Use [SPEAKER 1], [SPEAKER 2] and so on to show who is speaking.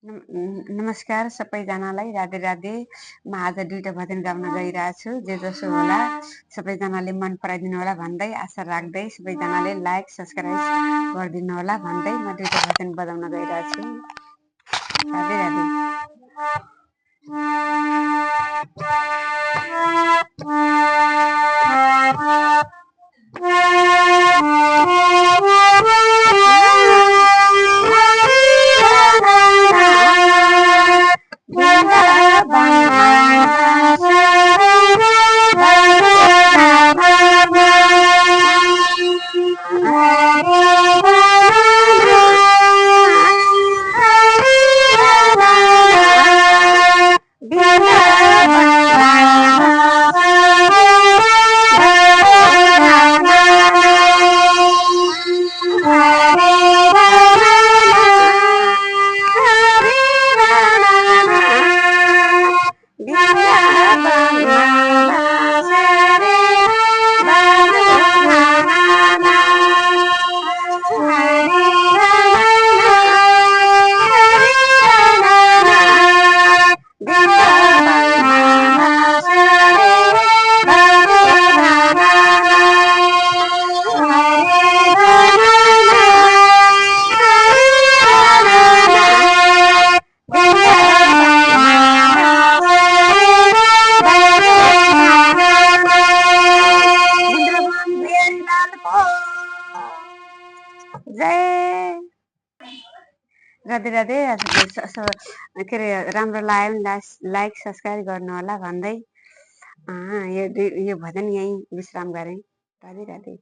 [SPEAKER 1] नमस्कार सबैजनालाई, राधे राधे। म आज दुईटा भजन गाउन गइरहेछु। जे जसो होला सबैजनाले मन पराइदिनु होला भन्दै, आशा राख्दै सबैजनाले लाइक सब्सक्राइब गरिदिनु होला भन्दै म दुईटा भजन बजाउन गइरहेछु। राधे राधे। जय राधे राधे। के अरे राम्रो लाग्यो भने लाइक सब्सक्राइब गर्नु होला भन्दै यो भजन यहीँ विश्राम गरेँ। राधे राधे।